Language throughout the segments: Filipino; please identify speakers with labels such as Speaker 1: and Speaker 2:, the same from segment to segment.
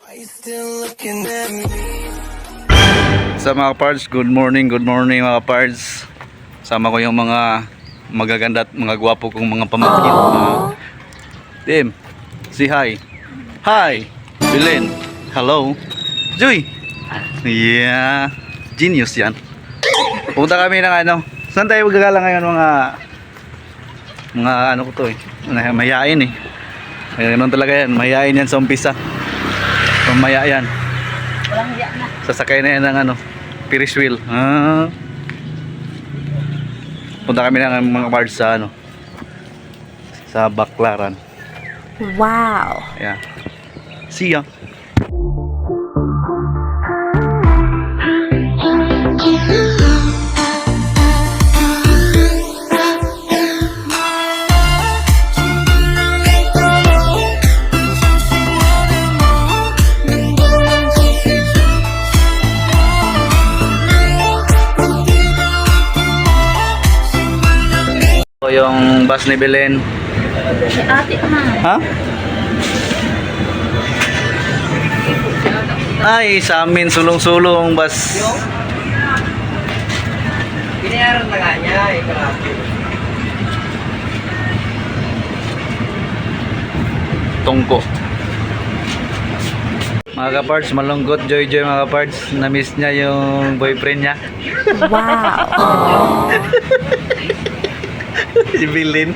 Speaker 1: Are you still looking at me?
Speaker 2: Sa mga pards, good morning mga pards. Sama ko yung mga magaganda at mga gwapo kong mga pamangkin. Tim, say hi. Hi, Belen. Hello. Joy. Yeah, genius yan. Punta kami ng ano. Saan tayo magagala ngayon mga ano ko to eh. Mayayain eh. Ganun talaga yan. Mayayain yan sa umpisa. Mamaya yan.
Speaker 3: Walang hiya na.
Speaker 2: Sasakay na yan ng ano, Ferris wheel. Punta kami ng mga pards sa ano, sa Baclaran.
Speaker 3: Wow.
Speaker 2: Yeah. See ya. Ito yung bus ni Belen.
Speaker 3: Si ate ma.
Speaker 2: Ha? Ay, sa amin sulong-sulong bus.
Speaker 4: Binayaran na nga niya, kalaki.
Speaker 2: Tungko. Mga kapards, malungkot joy mga kapards. Na-miss niya yung boyfriend niya.
Speaker 3: Wow.
Speaker 2: Si Belen.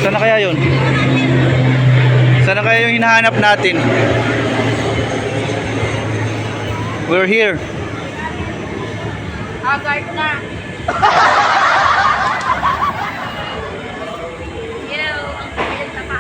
Speaker 2: Sana kaya yun? Sana kaya yung hinahanap natin? We're here.
Speaker 3: Agart na. Yo, ang kapilit na pa.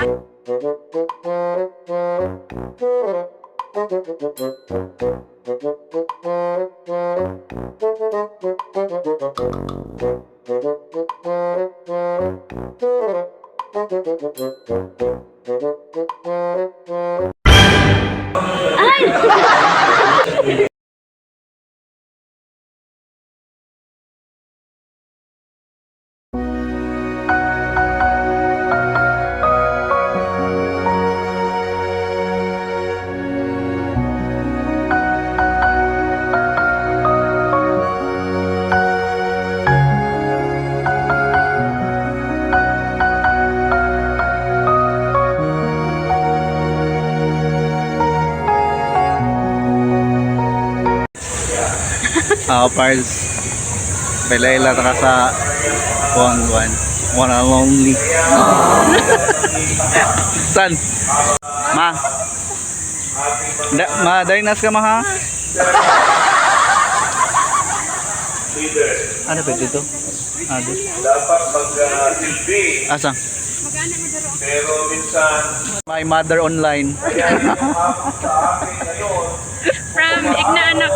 Speaker 2: Pards, Belayla taka sa one and only. San? Ma? Dainas ka ma ha? Ano ba dito?
Speaker 4: Dapat mag-silbi.
Speaker 2: Asa?
Speaker 4: Pero minsan,
Speaker 2: My mother online.
Speaker 5: From Ignaanak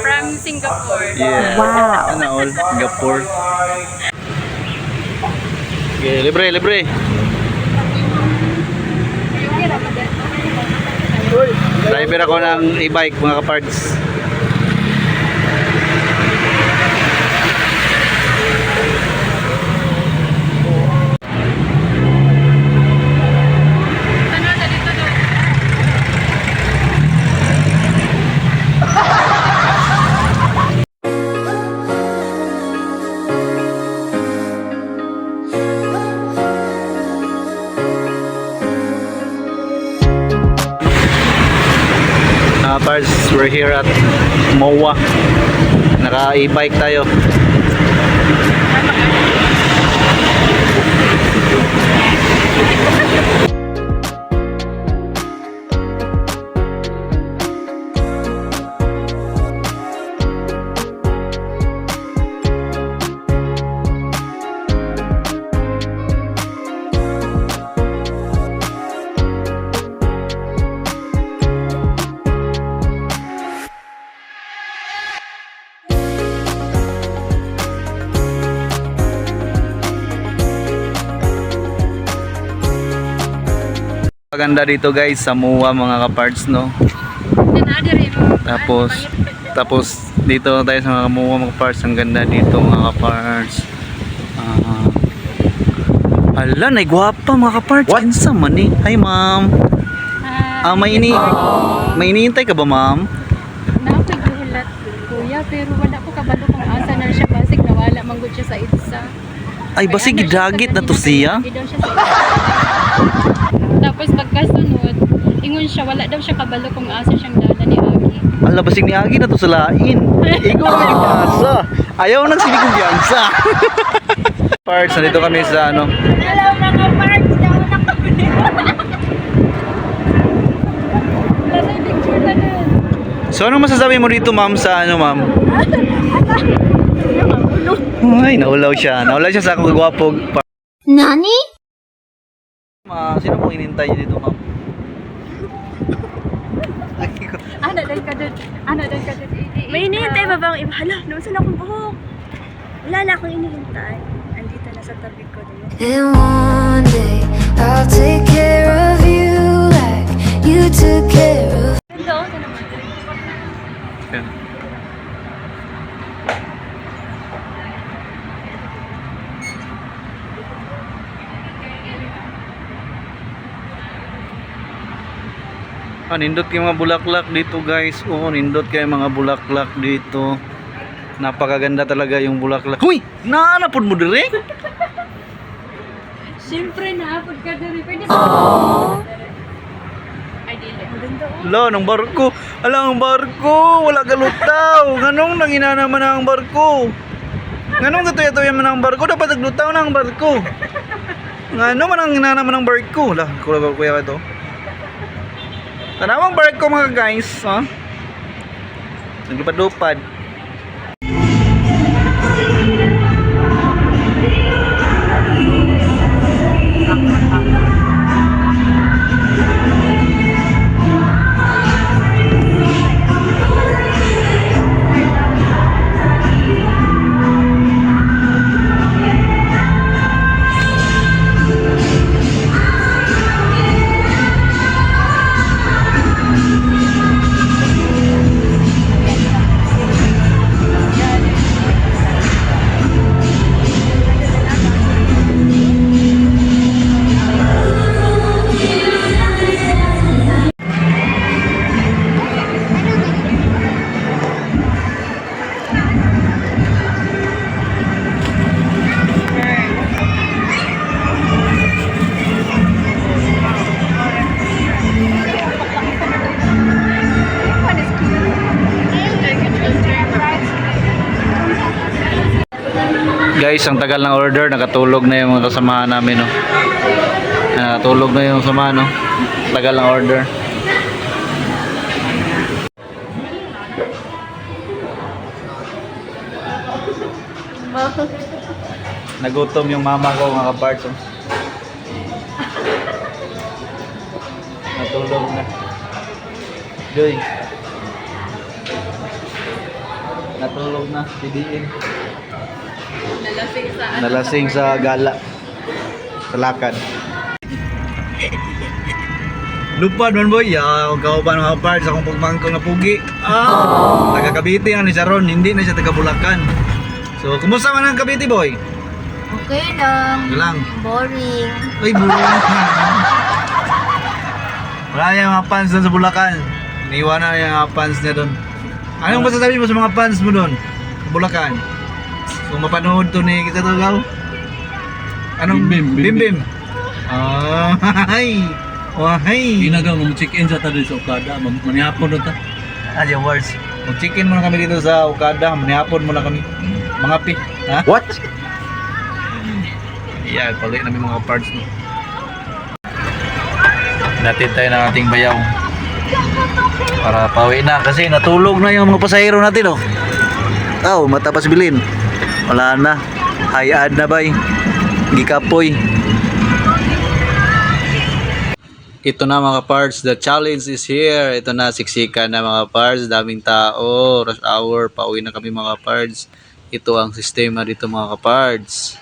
Speaker 5: from Singapore.
Speaker 2: Yeah.
Speaker 3: Wow.
Speaker 2: Ano all? Singapore. Okay, libre. Driver ako ng e-bike mga kapards. parts, we're here at MOA. Naka e-bike tayo. Maganda dito guys sa MOA mga kaparts, no. Tapos dito tayo sa mga MOA mga kaparts. Ang ganda dito mga kaparts. Hala, naigwapa mga kaparts. Kinsa man ni? Hi ma'am. May iniintay ka ba ma'am?
Speaker 5: Napaghulat kuya, pero wala ko kabalo kung asa na siya. Basig nawala manggod siya sa itsa.
Speaker 2: Ay basig gidagit na to siya.
Speaker 5: Hindi daw siya sa itsa. Tapos pagkasunod, ingon siya, wala daw siya kabalo kung asa siyang dala ni Agi.
Speaker 2: Ala basig ni Agi na to sa lain. Ikaw ang nagpasa. Ayaw nang sili kumbiyansa. Parts, nandito kami sa ano.
Speaker 5: Hello mga parts! Daw na kami. Wala na yung picture na nun.
Speaker 2: So anong masasabi mo dito ma'am sa ano ma'am? Ay, naulaw siya. Naulaw siya sa akong kagwapog.
Speaker 3: Nani?
Speaker 2: Sino pong inintay niyo dito ma'am?
Speaker 5: Ano din ka dun?
Speaker 3: May inihintay ba bang iba? Hala, naman akong buhok. Wala na akong inihintay. Andito na sa tabi ko.
Speaker 1: And one day I'll take care of you like you took care of.
Speaker 5: Ganda ako sa naman.
Speaker 2: Nindot kayo mga bulaklak dito guys. Oo, nindot kayo mga bulaklak dito. Napakaganda talaga yung bulaklak. Huy! Naanapod mo direk?
Speaker 5: Siyempre, naapod ka dun. Pwede ba? Ay, dili.
Speaker 2: Ala, ng barko. Ala, ang barko. Wala galutaw. Ganong nangina naman ang barko. Ganong katuya-tuya man ang barko. Dapat naglutaw na ang barko. Ngano man ang naman ang barko. Ala, kuya ba ito? Tanawang barko mga guys. Ha? Naglupad-lupad. Guys, ang tagal ng order, nakatulog na yung mga kasamahan namin, no. Nakatulog na yung kasamahan, no. Tagal ng order. Nagutom yung mama ko mga kaparts, oh. Natulog na. Joy. Natulog na, didiin. Nalasing sa gala. Sa lakad. Lupad man boy, ang kauban mga parts, akong pagmangkong na pugi. Taga Cavite ang ni Sharon, hindi na siya taga Bulacan. So, kumusta man ang Cavite boy?
Speaker 3: Okay lang.
Speaker 2: Ito lang.
Speaker 3: Boring.
Speaker 2: Ay, boring. Wala yung mga fans doon sa Bulacan. Iniwan na yung mga fans niya doon. Anong masasabi mo sa mga fans mo doon? Sa Bulacan? Kung mapanood to ni kita to gaw. Anong Bim? Ay. Wahai.
Speaker 6: Inagaw mo check-in sa tadi sa Okada, manihapon na ta.
Speaker 2: Awards. Mag-check-in muna kami dito sa Okada. Manihapon muna kami. Mga pi. Ha?
Speaker 6: What?
Speaker 2: Yeah, pali namin mga parts no. Natin tayo ng ating bayaw. Para pauwi na kasi natulog na yung mga pasahero natin oh. Oh, matapas bilin. Wala na. Hayaan na bay. Gikapoy. Ito na mga parts, the challenge is here. Ito na, siksika na mga parts, daming tao, rush hour, pauwi na kami mga parts. Ito ang sistema dito mga parts.